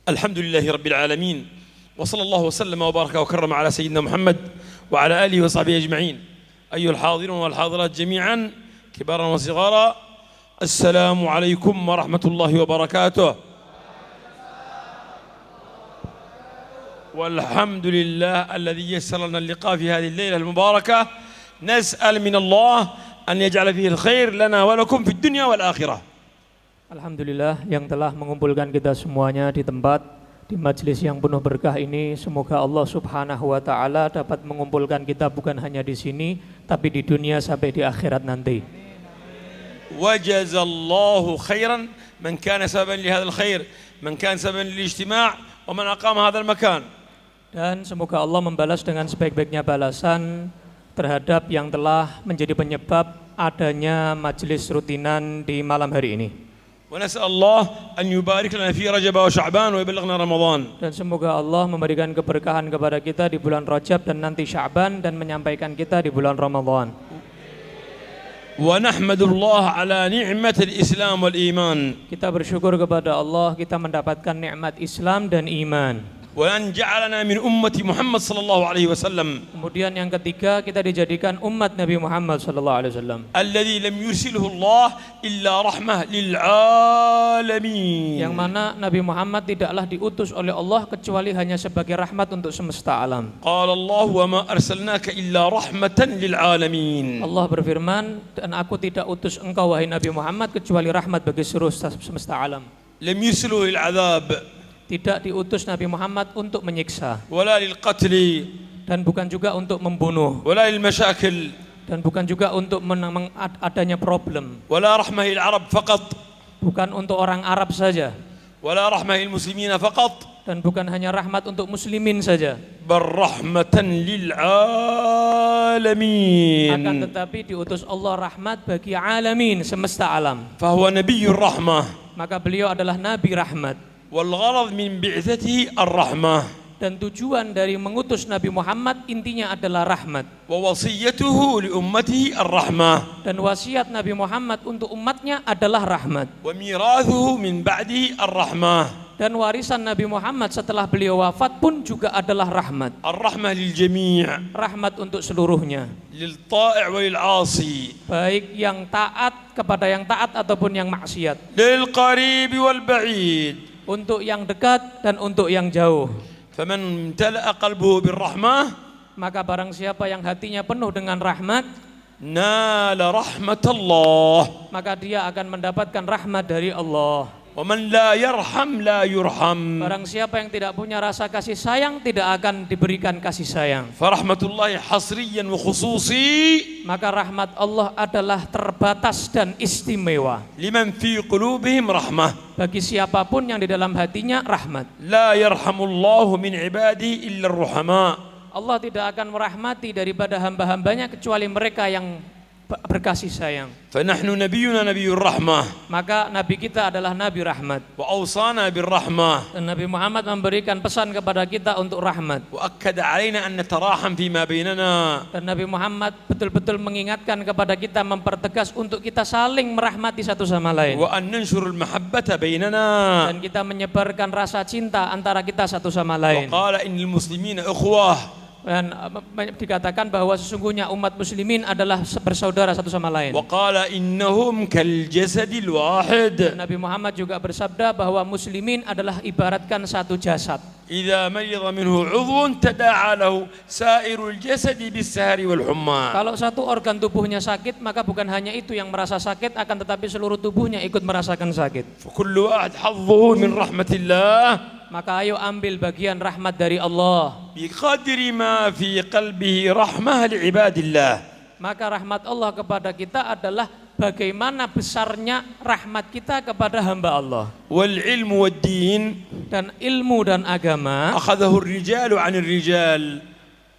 الحمد لله رب العالمين وصلى الله وسلم وبارك وكرم على سيدنا محمد وعلى آله وصحبه أجمعين. أيها الحاضرون والحاضرات جميعا كبارا وصغارا، السلام عليكم ورحمة الله وبركاته. والحمد لله الذي يسر لنا اللقاء في هذه الليلة المباركة. نسأل من الله أن يجعل فيه الخير لنا ولكم في الدنيا والآخرة. Alhamdulillah yang telah mengumpulkan kita semuanya di tempat di majelis yang penuh berkah ini. Semoga Allah Subhanahu wa taala dapat mengumpulkan kita bukan hanya di sini tapi di dunia sampai di akhirat nanti. Wajazallahu khairan man kana sababan li hadzal khair, man kana sababan lil ijtima' wa man aqama hadzal makan. Dan semoga Allah membalas dengan sebaik-baiknya balasan terhadap yang telah menjadi penyebab adanya majelis rutinan di malam hari ini. ونسأل الله أن يبارك لنا في رجب وشعبان ويبلغنا رمضان. Dan semoga Allah memberikan keberkahan kepada kita di bulan Rajab dan nanti Sya'ban dan menyampaikan kita di bulan Ramadan. ونحمد الله على نعمة الإسلام والإيمان. Kita bersyukur kepada Allah kita mendapatkan nikmat Islam dan iman. وأن جعلنا من أمة محمد صلى الله عليه وسلم. Kemudian yang ketiga kita dijadikan umat Nabi Muhammad sallallahu alaihi wasallam. الذي لم يرسله الله إلا رحمة للعالمين. Yang mana Nabi Muhammad tidaklah diutus oleh Allah kecuali hanya sebagai rahmat untuk semesta alam. قال الله وما أرسلناك إلا رحمة للعالمين. Allah berfirman, dan aku tidak utus engkau wahai Nabi Muhammad kecuali rahmat bagi seluruh semesta alam. لم يرسله للعذاب. Tidak diutus Nabi Muhammad untuk menyiksa ولا للقتل. dan bukan juga untuk membunuh ولا للمشاكل. dan bukan juga untuk adanya problem. ولا رحمة للعرب فقط. Bukan untuk orang Arab saja. ولا رحمة للمسلمين فقط. Dan bukan hanya rahmat untuk muslimin saja. بل رحمة للعالمين. Akan tetapi diutus Allah rahmat bagi alamin, semesta alam. فهو نبي الرحمة. Maka beliau adalah Nabi rahmat. والغرض من بعثته الرحمة. Dan tujuan dari mengutus Nabi Muhammad intinya adalah rahmat. ووصيته لأمته الرحمة. Dan wasiat Nabi Muhammad untuk umatnya adalah rahmat. وميراثه من بعده الرحمة. Dan warisan Nabi Muhammad setelah beliau wafat pun juga adalah rahmat. الرحمة للجميع. Rahmat untuk seluruhnya. للطائع وللعاصي. Baik yang taat kepada yang taat ataupun yang maksiat. للقريب والبعيد. Untuk yang dekat dan untuk yang jauh. فمن امتلأ قلبه بالرحمة. Maka barang siapa yang hatinya penuh dengan rahmat, نال رحمة الله. maka dia akan mendapatkan rahmat dari Allah. ومن لا يرحم لا يرحم. Barang siapa yang tidak punya rasa kasih sayang tidak akan diberikan kasih sayang. فرحمة الله حصريا وخصوصي. Maka rahmat Allah adalah terbatas dan istimewa. لمن في قلوبهم رحمة. Bagi siapapun yang di dalam hatinya rahmat. لا يرحم الله من عباده إلا الرحماء. Allah tidak akan merahmati daripada hamba-hambanya kecuali mereka yang berkasih sayang. فنحن نبينا نبي الرحمة. Maka Nabi kita adalah Nabi rahmat. وأوصانا بالرحمة. Dan Nabi Muhammad memberikan pesan kepada kita untuk rahmat. وأكد علينا أن نتراحم فيما بيننا. Dan Nabi Muhammad betul-betul mengingatkan kepada kita, mempertegas untuk kita saling merahmati satu sama lain. وأن ننشر المحبة بيننا. Dan kita menyebarkan rasa cinta antara kita satu sama lain. وقال إن المسلمين أخوة. Dan dikatakan bahwa sesungguhnya umat muslimin adalah bersaudara satu sama lain. وقال إنهم كالجسد الواحد. Nabi Muhammad juga bersabda bahwa muslimin adalah ibaratkan satu jasad. إذا مرض منه عضو تداعى له سائر الجسد بالسهر والحمى. Kalau satu organ tubuhnya sakit, maka bukan hanya itu yang merasa sakit, akan tetapi seluruh tubuhnya ikut merasakan sakit. فكل واحد حظه من رحمة الله. Maka ayo ambil bagian rahmat dari Allah. بقدر ما في قلبه رحمة لعباد الله. Maka rahmat Allah kepada kita adalah bagaimana besarnya rahmat kita kepada hamba Allah. والعلم والدين. Dan ilmu dan agama أخذه الرجال عن الرجال.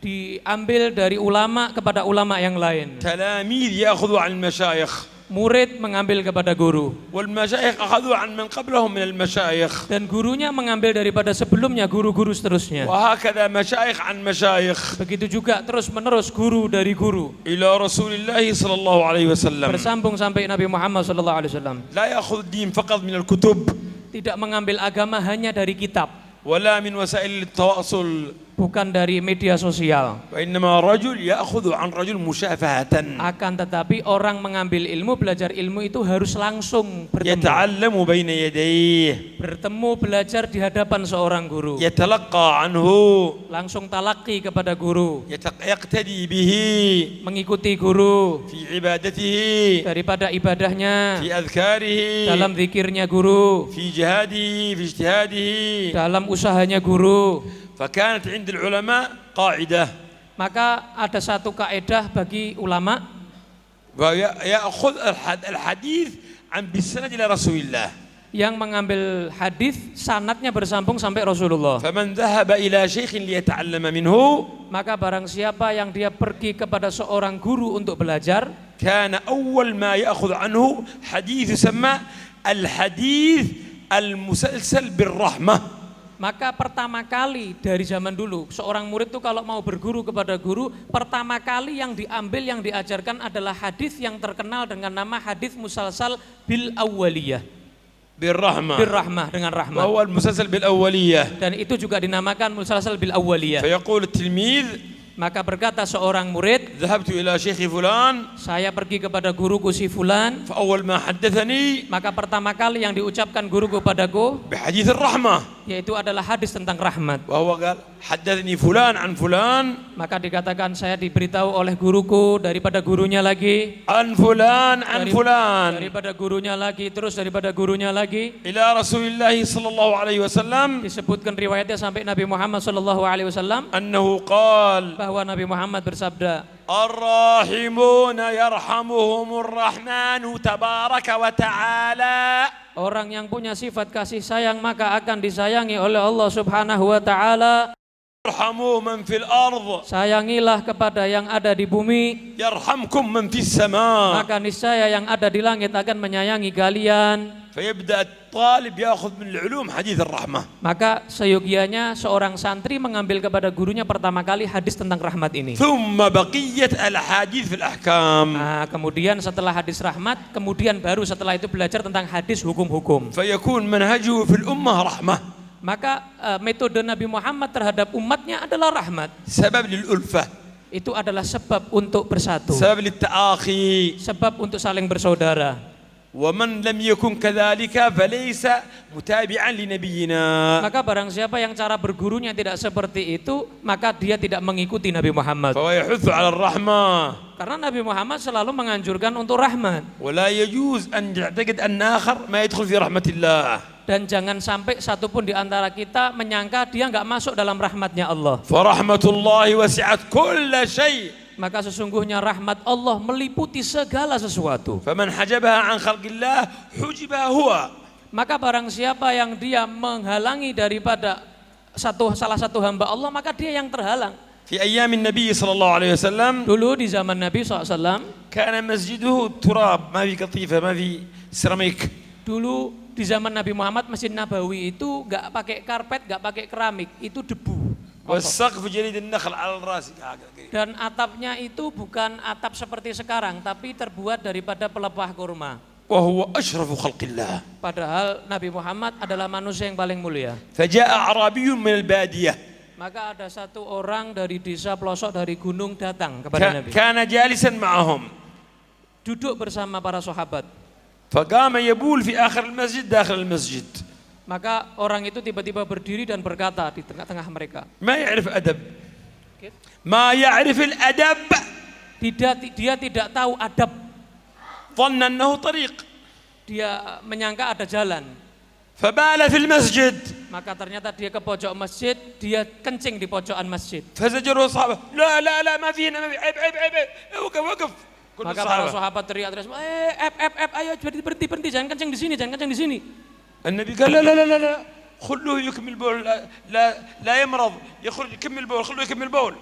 diambil dari ulama kepada ulama yang lain. تلاميذ يأخذوا عن المشايخ. Murid mengambil kepada guru. والمشايخ أخذوا عن من قبلهم من المشايخ. Dan gurunya mengambil daripada sebelumnya guru-guru seterusnya. وهكذا مشايخ عن مشايخ. Begitu juga terus menerus guru dari guru. إلى رسول الله صلى الله عليه وسلم. Bersambung sampai Nabi Muhammad sallallahu alaihi wasallam. لا يأخذ الدين فقط من الكتب. tidak mengambil agama hanya dari kitab, ولا من وسائل التواصل، bukan dari media sosial. وإنما رجل يأخذ عن رجل مشافهة، Akan tetapi orang mengambil ilmu, belajar ilmu itu harus langsung bertemu. يتعلم بين يديه، Bertemu, belajar di hadapan seorang guru. يتلقى عنه، Langsung talaki kepada guru. يقتدي به Mengikuti guru في عبادته، daripada ibadahnya, في أذكاره، dalam zikirnya guru, في جهاده، في اجتهاده. dalam usahanya guru. فكانت عند العلماء قاعدة، Maka ada satu kaedah bagi ulama, ويأخذ الحديث عن بالسند إلى رسول الله، yang mengambil hadis sanadnya bersambung sampai Rasulullah. فمن ذهب إلى شيخ ليتعلم منه Maka barang siapa yang dia pergi kepada seorang guru untuk belajar, كان أول ما يأخذ عنه حديث يسمى الحديث المسلسل بالرحمة. maka pertama kali dari zaman dulu seorang murid itu kalau mau berguru kepada guru, pertama kali yang diambil, yang diajarkan adalah hadis yang terkenal dengan nama hadis musalsal bil awwaliyah. بالرحمة، Birrahmah, dengan rahmat. وهو المسلسل بالأولية. Dan itu juga dinamakan musalsal bil awwaliyah. فيقول التلميذ Maka berkata seorang murid, ذهبت إلى شيخ فلان saya pergi kepada guruku si fulan, فأول ما حدثني maka pertama kali yang diucapkan guru kepadaku بحديث الرحمة، yaitu adalah hadis tentang rahmat. وهو قال حدثني فلان عن فلان Maka dikatakan saya diberitahu oleh guruku daripada gurunya lagi, عن فلان عن فلان daripada gurunya lagi, terus daripada gurunya lagi. إلى رسول الله صلى الله عليه وسلم Disebutkan riwayatnya sampai Nabi Muhammad sallallahu alaihi wasallam, أنه قال bahwa Nabi Muhammad bersabda, الراحمون يرحمهم الرحمن تبارك وتعالى. orang yang punya sifat kasih sayang maka akan disayangi oleh Allah Subhanahu wa taala. ارحموا من في الأرض Sayangilah kepada yang ada di bumi, يرحمكم من في السماء. maka niscaya yang ada di langit akan menyayangi kalian. فيبدأ الطالب يأخذ من العلوم حديث الرحمة، Maka seyogianya seorang santri mengambil kepada gurunya pertama kali hadis tentang rahmat ini. ثم بقية الأحاديث في الأحكام. Nah, kemudian setelah hadis rahmat, kemudian baru setelah itu belajar tentang hadis hukum-hukum. فيكون منهجه في الأمة رحمة، Maka metode Nabi Muhammad terhadap umatnya adalah rahmat. سبب للألفة، Itu adalah sebab untuk bersatu, سبب للتآخي. sebab untuk saling bersaudara. ومن لم يكن كذلك فليس متابعا لنبينا. Maka barang siapa yang cara bergurunya tidak seperti itu, maka dia tidak mengikuti Nabi Muhammad. فهو يحث على الرحمة، Karena Nabi Muhammad selalu menganjurkan untuk rahmat. ولا يجوز أن يعتقد أن آخر ما يدخل في رحمة الله. Dan jangan sampai satupun di antara kita menyangka dia nggak masuk dalam rahmatnya Allah. فرحمة الله وسعت كل شيء، Maka sesungguhnya rahmat Allah meliputi segala sesuatu. فمن حجبها عن خلق الله حجبها هو. Maka barang siapa yang dia menghalangi daripada salah satu hamba Allah, maka dia yang terhalang. في أيام النبي صلى الله عليه وسلم Dulu di zaman Nabi SAW, كان مسجده تراب، ما في قطيفة، ما في سيراميك. dulu di zaman Nabi Muhammad Masjid Nabawi itu nggak pakai karpet, nggak pakai keramik, itu debu. والسقف جليد النخل على الراس. Dan atapnya itu bukan atap seperti sekarang, tapi terbuat daripada pelepah kurma. وهو أشرف خلق الله. Padahal Nabi Muhammad adalah manusia yang paling mulia. فجاء أعرابي من البادية، Maka ada satu orang dari desa pelosok dari gunung datang kepada Nabi. كان جالسا معهم، Duduk bersama para sahabat. فقام يبول في آخر المسجد داخل المسجد. Maka orang itu tiba-tiba berdiri dan berkata di tengah-tengah mereka. ما يعرف أدب، ما يعرف الأدب. Dia tidak tahu adab. ظن أنه طريق، Dia menyangka ada jalan. فبال في المسجد. Maka ternyata dia ke pojok masjid, dia kencing di pojokan masjid. فزجروا أصحابه، لا لا لا ما فينا، ما في، عيب عيب عيب، وقف وقف. كل Maka para الصحابة. sahabat teriak-teriak, ayo berhenti, jangan kencing di sini, jangan kencing di sini. النبي قال لا لا لا لا لا، خلوه يكمل بول، لا يمرض، يخرج يكمل بول، خلوه يكمل بول.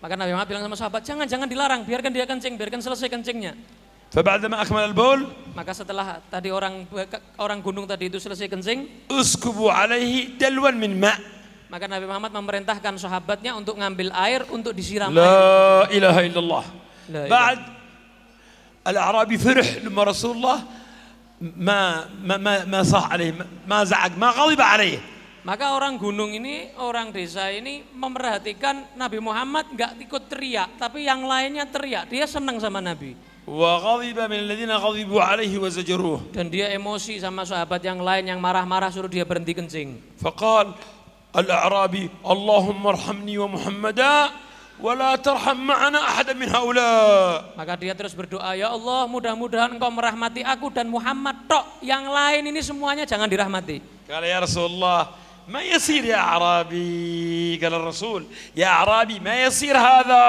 Maka Nabi Muhammad bilang sama sahabat, jangan dilarang, biarkan dia kencing, biarkan selesai kencingnya. فبعدما أكمل البول Maka setelah tadi orang gunung tadi itu selesai kencing, اسكبوا عليه دلوا من ماء. maka Nabi Muhammad memerintahkan sahabatnya untuk ngambil air untuk disiram air. لا إله إلا الله. لا إله. بعد الأعرابي فرح لما رسول الله ما صح عليه ما زعق ما غضب عليه. Maka orang gunung ini, orang desa ini memerhatikan Nabi Muhammad nggak ikut teriak, tapi yang lainnya teriak. Dia senang sama Nabi. وغضب من الذين غضبوا عليه وزجروه. Dan dia emosi sama sahabat yang lain yang marah-marah suruh dia berhenti kencing. فقال الأعرابي اللهم ارحمني ومحمدا ولا ترحم معنا أحدا من هؤلاء. Maka dia terus berdoa, ya Allah mudah-mudahan engkau merahmati aku dan Muhammad tok, yang lain ini semuanya jangan dirahmati. قال يا رسول الله ما يصير يا أعرابي. قال الرسول يا أعرابي ما يصير هذا.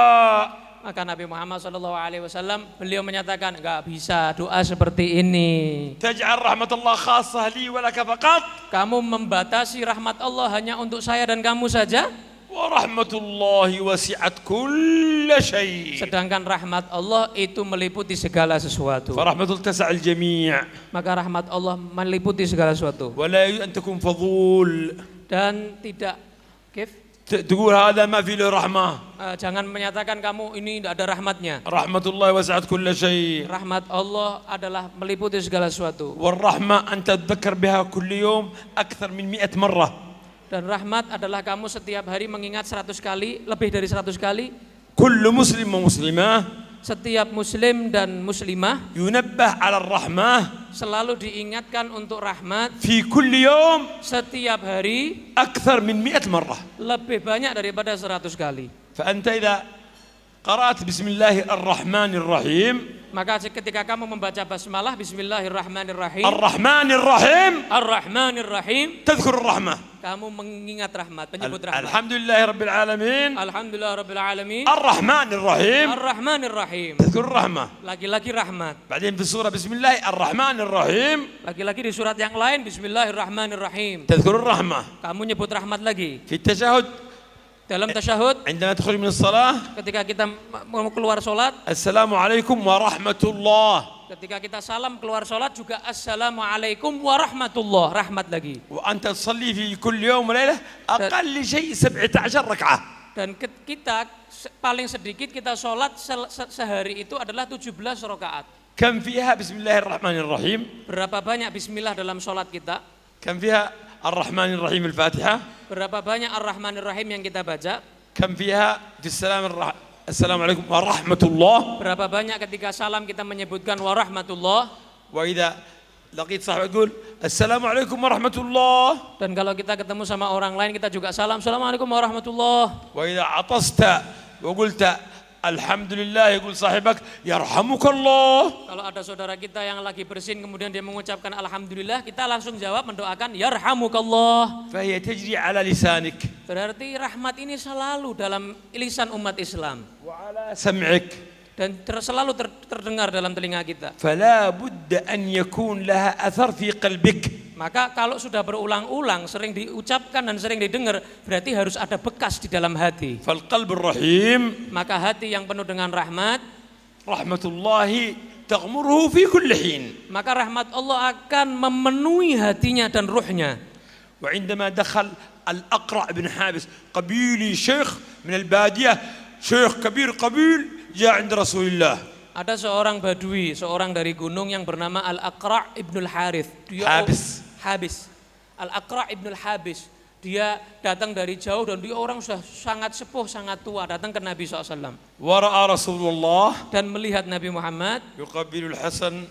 Maka Nabi Muhammad SAW beliau menyatakan enggak bisa doa seperti ini. تجعل رحمة الله خاصة لي ولك فقط. Kamu membatasi rahmat Allah hanya untuk saya dan kamu saja. ورحمة الله وسعت كل شيء. Sedangkan rahmat Allah itu meliputi segala sesuatu. فرحمة الله تسع الجميع. Maka rahmat Allah meliputi segala sesuatu. ولا أن تكون فضول. Dan tidak تقول هذا ما في له رحمة. jangan menyatakan kamu ini tidak ada rahmatnya. رحمة الله وسعت كل شيء. Rahmat Allah adalah meliputi segala sesuatu. والرحمة أن تتذكر بها كل يوم أكثر من 100 مرة. Dan rahmat adalah kamu setiap hari mengingat 100 kali, lebih dari 100 kali. كل مسلم ومسلمة Setiap muslim dan muslimah ينبه على الرحمة selalu diingatkan untuk rahmat في كل يوم setiap hari أكثر من 100 مرة. lebih banyak daripada 100 kali. فأنت إذا قرأت بسم الله الرحمن الرحيم. Maka ketika kamu membaca basmalah Bismillahirrahmanirrahim, الرحمن الرحيم Ar-Rahmanir-Rahim, تذكر الرحمة. kamu mengingat rahmat, menyebut rahmat. الحمد لله رب العالمين. Alhamdulillah Rabbil Alamin, الرحمن الرحيم Ar-Rahmanir-Rahim, تذكر الرحمة. lagi-lagi rahmat. بعدين في السورة بسم الله الرحمن الرحيم Lagi-lagi di surat yang lain Bismillahirrahmanirrahim, تذكر الرحمة. kamu nyebut rahmat lagi. في التشهد Dalam tasyahud, عندما تخرج من الصلاة ketika kita mau keluar sholat, السلام عليكم ورحمة الله. ketika kita salam keluar sholat juga Assalamualaikum warahmatullah, rahmat lagi. وأنت تصلي في كل يوم وليلة أقل شيء 17 ركعة. Dan kita paling sedikit kita sholat sehari itu adalah 17 rakaat. كم فيها بسم الله الرحمن الرحيم؟ Berapa banyak bismillah dalam sholat kita? كم فيها الرحمن الرحيم الفاتحة؟ Berapa banyak Ar-Rahmanir-Rahim yang kita baca? كم فيها في السلام عليكم ورحمة الله؟ Berapa banyak ketika salam kita menyebutkan warahmatullah? وإذا لقيت صاحبك تقول السلام عليكم ورحمة الله. Dan kalau kita ketemu sama orang lain kita juga salam, Assalamualaikum warahmatullah. وإذا عطست وقلت الحمد لله يقول صاحبك يرحمك الله. Kalau ada saudara kita yang lagi bersin kemudian dia mengucapkan Alhamdulillah, kita langsung jawab mendoakan Yarhamukallah. فهي تجري على لسانك Berarti rahmat ini selalu dalam lisan umat Islam وعلى سمعك. dan selalu terdengar dalam telinga kita. فلا بد أن يكون لها أثر في قلبك. Maka kalau sudah berulang-ulang sering diucapkan dan sering didengar, berarti harus ada bekas di dalam hati. فالقلب الرحيم Maka hati yang penuh dengan rahmat, رحمة الله تغمره في كل حين. maka rahmat Allah akan memenuhi hatinya dan ruhnya. وعندما دخل الأقرع بن حابس قبيلي شيخ من البادية شيخ كبير قبيل جاء عند رسول الله. Ada seorang badui, seorang dari gunung yang bernama Al-Aqra' Ibnul Harith. Habis. Al-Aqra' Ibnul Habis. Dia datang dari jauh dan dia orang sudah sangat sepuh, sangat tua, datang ke Nabi SAW. ورأى رسول الله Dan melihat Nabi Muhammad يقبل الحسن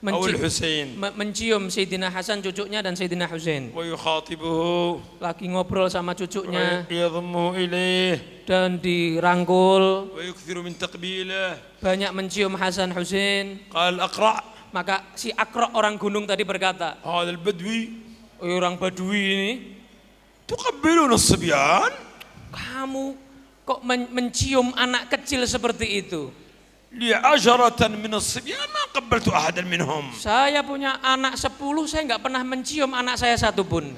أو الحسين mencium Sayyidina Hasan cucunya dan Sayyidina Husain. ويخاطبه Lagi ngobrol sama cucunya ويضمه إليه dan dirangkul, ويكثر من تقبيله. banyak mencium Hasan Husain. قال الأقرع Maka si Aqra' orang gunung tadi berkata, هذا البدوي orang badui ini, تقبلون الصبيان؟ kamu kok mencium anak kecil seperti itu? لي 10 من الصبيان ما قبلت أحدا منهم. Saya punya anak 10, saya nggak pernah mencium anak saya satupun.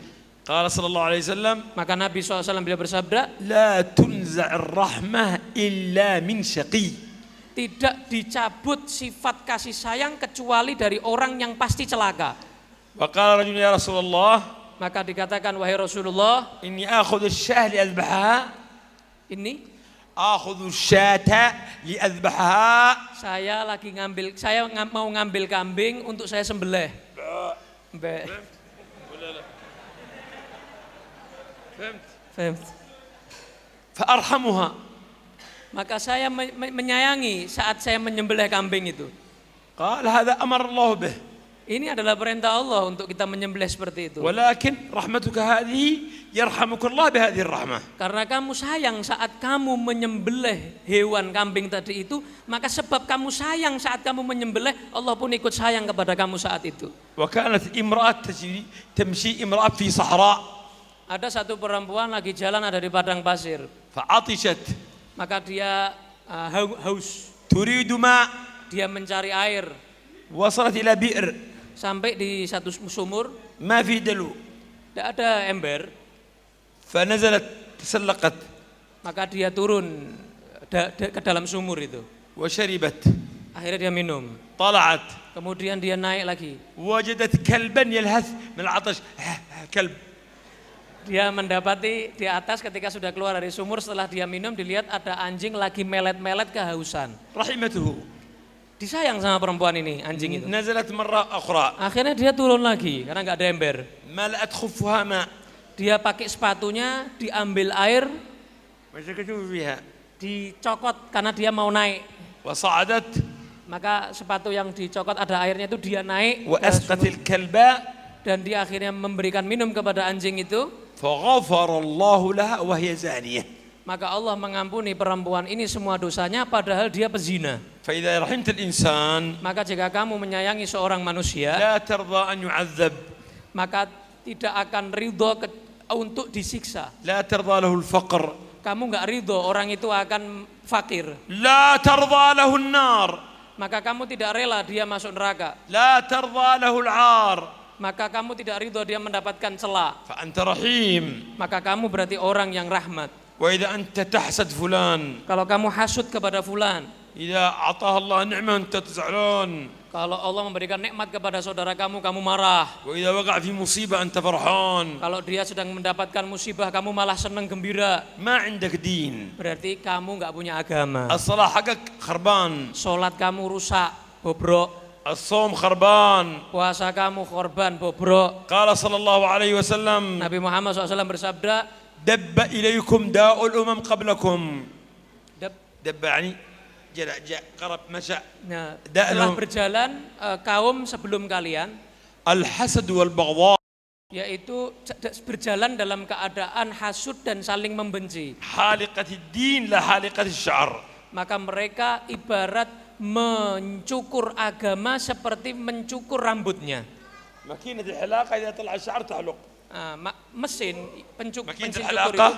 قال صلى الله عليه وسلم Maka Nabi SAW beliau bersabda, لا تنزع الرحمة إلا من شقي. tidak dicabut sifat kasih sayang kecuali dari orang yang pasti celaka. وقال رجل يا رسول الله Maka dikatakan, wahai Rasulullah, إني آخذ الشاة لأذبحها. ini آخذ الشاة لأذبحها. saya mau ngambil kambing untuk saya sembelih. Mbak. ولا لا؟ فهمت؟ Fahmt? فأرحمها. Maka saya menyayangi saat saya menyembelih kambing itu. قال هذا أمر الله به. Ini adalah perintah Allah untuk kita menyembelih seperti itu. ولكن رحمتك هذه يرحمك الله بهذه الرحمة. Karena kamu sayang saat kamu menyembelih hewan kambing tadi itu, maka sebab kamu sayang saat kamu menyembelih, Allah pun ikut sayang kepada kamu saat itu. وكانت امرأة تمشي امرأة في صحراء. Ada satu perempuan lagi jalan ada di padang pasir. فعطشت. Maka dia haus. تريد ماء. Dia mencari air. وصلت إلى بئر. Sampai di satu sumur. ما في دلو. Tidak ada ember. فنزلت تسلقت. Maka dia turun ke dalam sumur itu. وشربت. Akhirnya dia minum. طلعت. Kemudian dia naik lagi. وجدت كلبا يلهث من العطش. كلب. Dia mendapati di atas ketika sudah keluar dari sumur setelah dia minum, dilihat ada anjing lagi melet-melet kehausan. رحمته. Disayang sama perempuan ini, anjing itu. نزلت مرة أخرى. Akhirnya dia turun lagi karena nggak ada ember. ملأت خفها ماء. Dia pakai sepatunya, diambil air, وسكتوا فيها. dicokot karena dia mau naik. وصعدت. Maka sepatu yang dicokot ada airnya itu dia naik ke وأسقت sumur. الكلباء. Dan dia akhirnya memberikan minum kepada anjing itu. فغفر الله لها وهي زانية. Maka Allah mengampuni perempuan ini semua dosanya padahal dia pezina. فإذا رحمت الإنسان Maka jika kamu menyayangi seorang manusia, لا ترضى أن يعذب. maka tidak akan ridho untuk disiksa. لا ترضى له الفقر. Kamu nggak ridho orang itu akan fakir. لا ترضى له النار. Maka kamu tidak rela dia masuk neraka. لا ترضى له العار. Maka kamu tidak ridho dia mendapatkan celah. فأنت رحيم. Maka kamu berarti orang yang rahmat. وإذا أنت تحسد فلان. Kalau kamu hasut kepada fulan, إذا أعطاه الله نعمة أنت تزعلان. kalau Allah memberikan nikmat kepada saudara kamu, kamu marah. وإذا وقع في مصيبة أنت فرحان. Kalau dia sedang mendapatkan musibah, kamu malah senang gembira. ما عندك دين. Berarti kamu nggak punya agama. الصلاة حقك خربان. Sholat kamu rusak, bobrok. الصوم خربان. Puasa kamu korban, bobrok. قال صلى الله عليه وسلم Nabi Muhammad SAW bersabda, دب إليكم داء الأمم قبلكم. "Dab." دب يعني جاء قرب مشى. Nah, Da'lum. telah berjalan kaum sebelum kalian, الحسد والبغضاء. yaitu berjalan dalam keadaan hasud dan saling membenci. حالقة الدين لا حالقة الشعر. Maka mereka ibarat mencukur agama seperti mencukur rambutnya. ماكينة الحلاقة إذا طلع الشعر تحلق. Mesin Makin pencukur terhalaqah,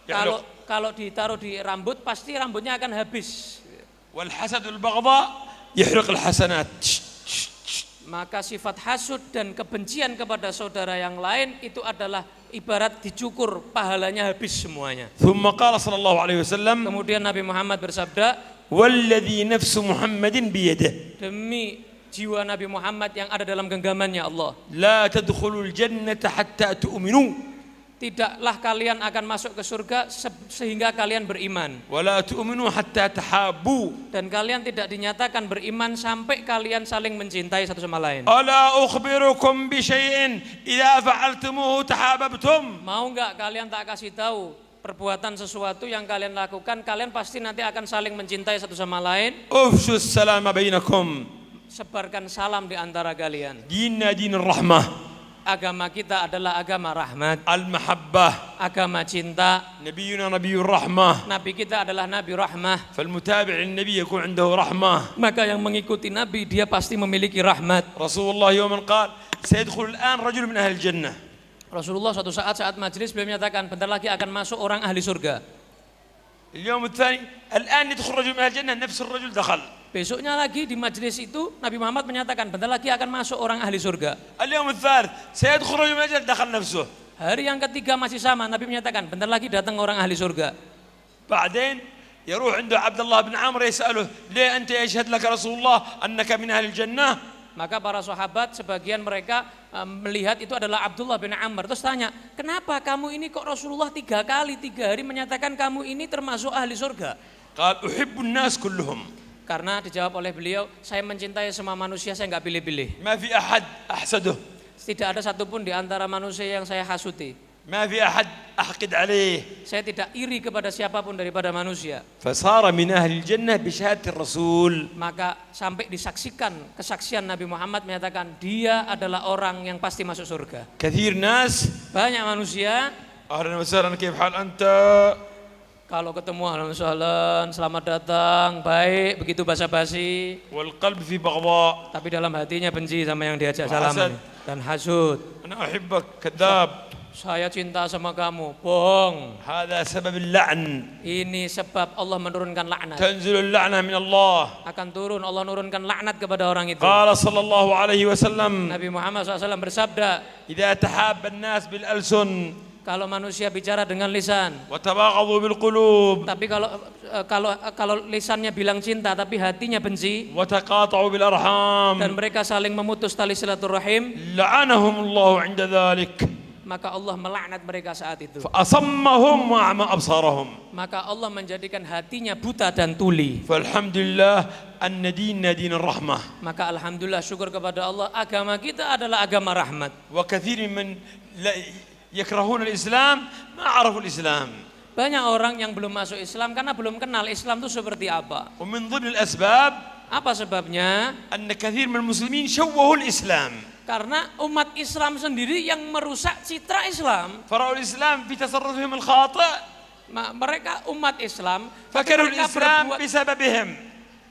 itu kalau ditaruh di rambut pasti rambutnya akan habis. والحسد والبغضاء يحرق الحسنات. Maka sifat hasud dan kebencian kepada saudara yang lain itu adalah ibarat dicukur, pahalanya habis semuanya. ثم قال صلى الله عليه وسلم Kemudian Nabi Muhammad bersabda, والذي نفس محمد بيده demi jiwa Nabi Muhammad yang ada dalam genggamannya Allah, لا تدخلوا الجنة حتى تؤمنوا. tidaklah kalian akan masuk ke surga sehingga kalian beriman. ولا تؤمنوا حتى تحابوا. Dan kalian tidak dinyatakan beriman sampai kalian saling mencintai satu sama lain. ألا أخبركم بشيء إذا فعلتموه تحاببتم. Mau nggak kalian tak kasih tahu perbuatan sesuatu yang kalian lakukan, kalian pasti nanti akan saling mencintai satu sama lain. أفشوا السلام بينكم. Sebarkan salam di antara kalian. ديننا دين الرحمة. Agama kita adalah agama rahmat, المحبة. agama cinta. نبينا نبي الرحمة. Nabi kita adalah Nabi rahmah. فالمتابع للنبي يكون عنده رحمة. Maka yang mengikuti Nabi dia pasti memiliki rahmat. رسول الله يوما قال سيدخل الآن رجل من أهل الجنة. Rasulullah suatu saat majelis beliau menyatakan bentar lagi akan masuk orang ahli surga. اليوم الثاني الآن يدخل رجل من أهل الجنة نفس الرجل دخل. Besoknya lagi di majelis itu Nabi Muhammad menyatakan bentar lagi akan masuk orang ahli surga. اليوم الثالث سيدخل رجل من أهل الجنة دخل نفسه. Hari yang ketiga masih sama, Nabi menyatakan bentar lagi datang orang ahli surga. بعدين يروح عنده عبد الله بن عمرو يسأله ليه أنت يشهد لك رسول الله أنك من أهل الجنة؟ Maka para sahabat sebagian mereka melihat itu adalah Abdullah bin Amr. Terus tanya, kenapa kamu ini kok Rasulullah 3 hari menyatakan kamu ini termasuk ahli surga? قال أحب الناس كلهم. Karena dijawab oleh beliau, saya mencintai semua manusia, saya nggak pilih-pilih. ما في أحد أحسده. Tidak ada satupun di antara manusia yang saya hasuti. ما في أحد أحقد عليه. Saya tidak iri kepada siapapun daripada manusia. فصار من أهل الجنة بشهادة الرسول. Maka sampai disaksikan kesaksian Nabi Muhammad menyatakan dia adalah orang yang pasti masuk surga. كثير ناس Banyak manusia أهلا وسهلا كيف حال أنت؟ kalau ketemu ahlan sahlan, selamat datang, baik, begitu basa-basi. والقلب في بغضاء. Tapi dalam hatinya benci sama yang diajak Hasad. salaman dan hasud. أنا أحبك كذاب. Saya cinta sama kamu, bohong. هذا سبب اللعن. Ini sebab Allah menurunkan laknat. تنزل اللعنة من الله. Akan turun, Allah nurunkan laknat kepada orang itu. قال صلى الله عليه وسلم Nabi Muhammad SAW bersabda, إذا تحاب الناس بالألسن kalau manusia bicara dengan lisan, وتباغضوا بالقلوب tapi kalau lisannya bilang cinta tapi hatinya benci, وتقاطعوا بالأرحام dan mereka saling memutus tali silaturahim, لعنهم الله عند ذلك maka Allah melaknat mereka saat itu. فأصمهم وأعمى أبصارهم. Maka Allah menjadikan hatinya buta dan tuli. فالحمد لله أن ديننا دين الرحمة. Maka alhamdulillah, syukur kepada Allah, agama kita adalah agama rahmat. وكثير من يكرهون الإسلام ما عرفوا الإسلام. Banyak orang yang belum masuk Islam karena belum kenal Islam itu seperti apa. ومن ضمن الأسباب Apa sebabnya? أن كثير من المسلمين شوهوا الإسلام. Karena umat Islam sendiri yang merusak citra Islam. فرأوا الإسلام في تصرفهم الخاطئ. Mereka umat Islam, فكرهوا الإسلام بسببهم.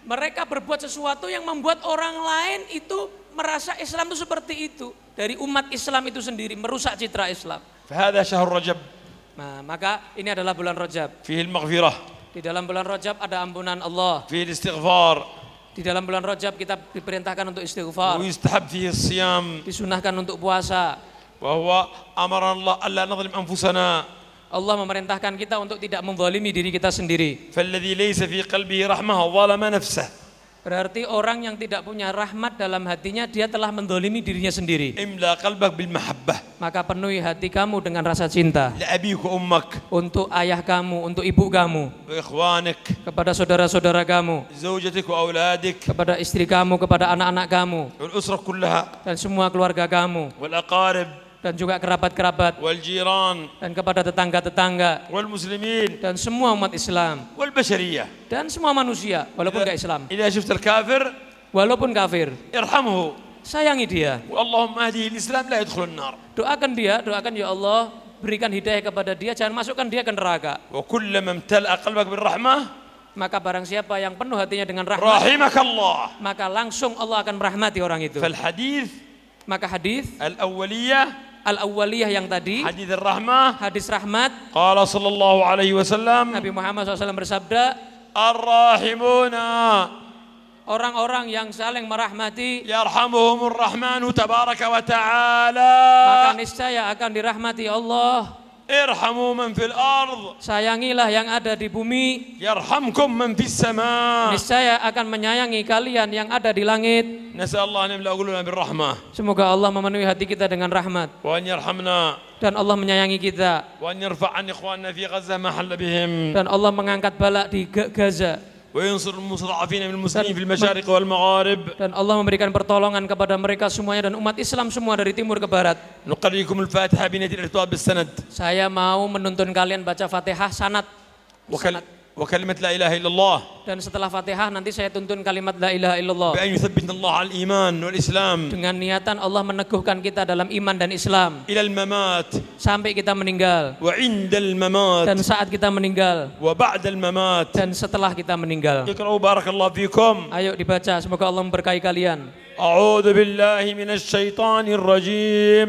mereka berbuat sesuatu yang membuat orang lain itu merasa Islam itu seperti itu. Dari umat Islam itu sendiri merusak citra Islam. فهذا شهر رجب. Nah, maka ini adalah bulan Rajab. فيه المغفرة. Di dalam bulan Rajab ada ampunan Allah. فيه الاستغفار. Di dalam bulan Rajab kita diperintahkan untuk istighfar. ويستحب فيه الصيام. Disunahkan untuk puasa. وهو أمر الله ألا نظلم أنفسنا. Allah memerintahkan kita untuk tidak menzalimi diri kita sendiri. فالذي ليس في قلبه رحمة ظلم نفسه. Berarti orang yang tidak punya rahmat dalam hatinya, dia telah menzalimi dirinya sendiri. املأ قلبك بالمحبة. Maka penuhi hati kamu dengan rasa cinta لأبيك وأمك. untuk ayah kamu, untuk ibu kamu, وإخوانك. kepada saudara-saudara kamu, زوجتك وأولادك. kepada istri kamu, kepada anak-anak kamu, والأسرة كلها. dan semua keluarga kamu, والأقارب. dan juga kerabat-kerabat, والجيران. dan kepada tetangga-tetangga, والمسلمين. dan semua umat Islam, والبشرية. dan semua manusia, walaupun gak Islam, إذا شفت الكافر walaupun kafir, ارحمه. sayangi dia, اللهم اهديه الإسلام لا يدخل النار. doakan ya Allah, berikan hidayah kepada dia, jangan masukkan dia ke neraka. وكلما امتلأ قلبك بالرحمة Maka barang siapa yang penuh hatinya dengan rahmat, رحمك الله. maka langsung Allah akan merahmati orang itu. فالحديث Maka hadis الأولية al-awwaliyah yang tadi, حديث الرحمة hadis rahmat, قال صلى الله عليه وسلم Nabi Muhammad SAW bersabda, الراحمون orang-orang yang saling merahmati, يرحمهم الرحمن تبارك وتعالى. maka niscaya akan dirahmati Allah. ارحموا من في الأرض Sayangilah yang ada di bumi, يرحمكم من في السماء. niscaya akan menyayangi kalian yang ada di langit. نسأل الله أن يملأ قلوبنا بالرحمة Semoga Allah memenuhi hati kita dengan rahmat, وأن يرحمنا dan Allah menyayangi kita, وأن يرفع عن إخواننا في غزة ما حل بهم dan Allah mengangkat bala di Gaza, وينصر المستضعفين من المسلمين في المشارق والمغارب. dan Allah memberikan pertolongan kepada mereka semuanya dan umat Islam semua dari timur ke barat. نقرئكم الفاتحة بنية الارتباط بالسند Saya mau menuntun kalian baca Fatihah sanad. وكلمة لا إله إلا الله Dan setelah Fatihah nanti saya tuntun kalimat la ilaha illallah. بأن يثبتنا الله على الإيمان والإسلام Dengan niatan Allah meneguhkan kita dalam iman dan Islam إلى الممات sampai kita meninggal, وعند الممات dan saat kita meninggal, وبعد الممات. dan setelah kita meninggal. اقرأوا بارك الله فيكم. Ayo dibaca, semoga Allah memberkahi kalian. أعوذ بالله من الشيطان الرجيم.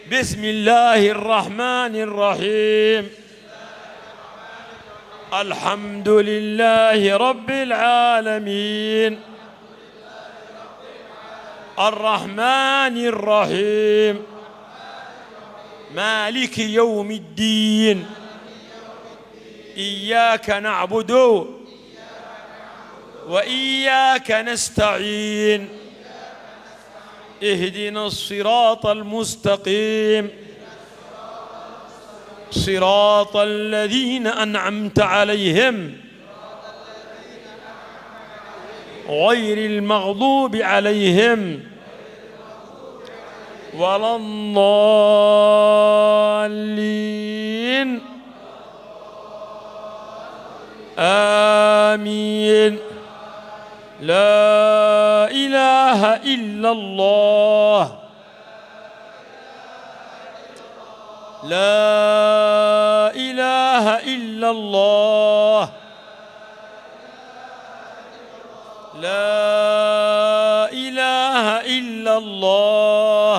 بسم الله الرحمن الرحيم. الحمد لله رب العالمين. الرحمن الرحيم. مالك يوم الدين. إياك نعبد وإياك نستعين. اهدنا الصراط المستقيم. صراط الذين أنعمت عليهم غير المغضوب عليهم ولا الضالين آمين. لا إله إلا الله. لا إله إلا الله. لا إله إلا الله.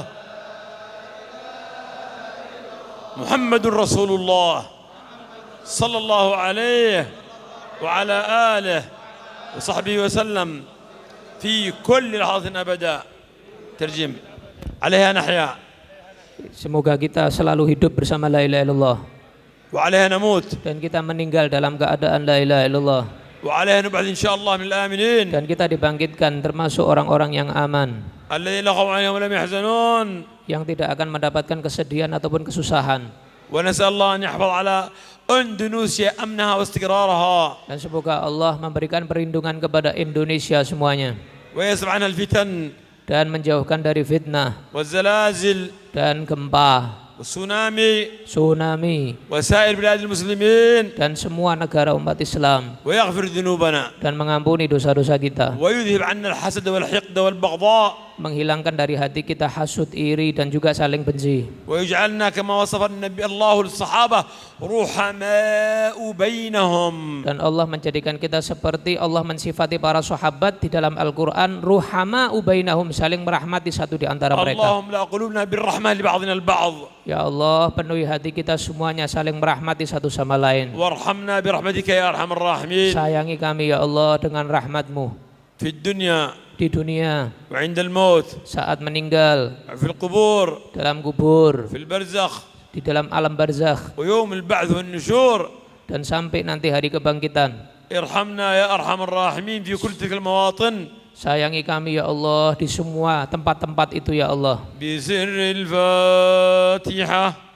محمد رسول الله صلى الله عليه وعلى آله وصحبه وسلم في كل لحظة أبدا. ترجم عليها نحيا Semoga kita selalu hidup bersama la ilaha illallah وعليها نموت dan kita meninggal dalam keadaan la ilaha illallah وعليها نبعث إن شاء الله من الآمنين dan kita dibangkitkan termasuk orang-orang yang aman الذين لا خوف عليهم ولا هم يحزنون. yang tidak akan mendapatkan kesedihan ataupun kesusahan. ونسأل الله أن يحفظ على إندونيسيا أمنها واستقرارها Dan semoga Allah memberikan perlindungan kepada Indonesia semuanya ويصرف عنها الفتن dan menjauhkan dari fitnah والزلازل dan gempa, والسونامي tsunami وسائر بلاد المسلمين dan semua negara umat Islam ويغفر ذنوبنا dan mengampuni dosa-dosa kita, ويذهب عنا الحسد والحقد والبغضاء menghilangkan dari hati kita hasud, iri dan juga saling benci. ويجعلنا كما وصف النبي الله للصحابة رحماء بينهم. Dan Allah menjadikan kita seperti Allah mensifati para sahabat di dalam Al-Quran, ruhama ubainahum, saling merahmati satu di antara mereka. اللهم لا قلوبنا بالرحمة لبعضنا البعض. Ya Allah, penuhi hati kita semuanya saling merahmati satu sama lain. وارحمنا برحمتك يا أرحم الراحمين. Sayangi kami ya Allah dengan rahmat-Mu في الدنيا di dunia, وعند الموت saat meninggal, في القبور dalam kubur, في البرزخ di dalam alam barzakh, ويوم البعث والنشور. dan sampai nanti hari kebangkitan. ارحمنا يا أرحم الراحمين في كل تلك المواطن. Sayangi kami ya Allah di semua tempat-tempat itu ya Allah. بسر الفاتحة.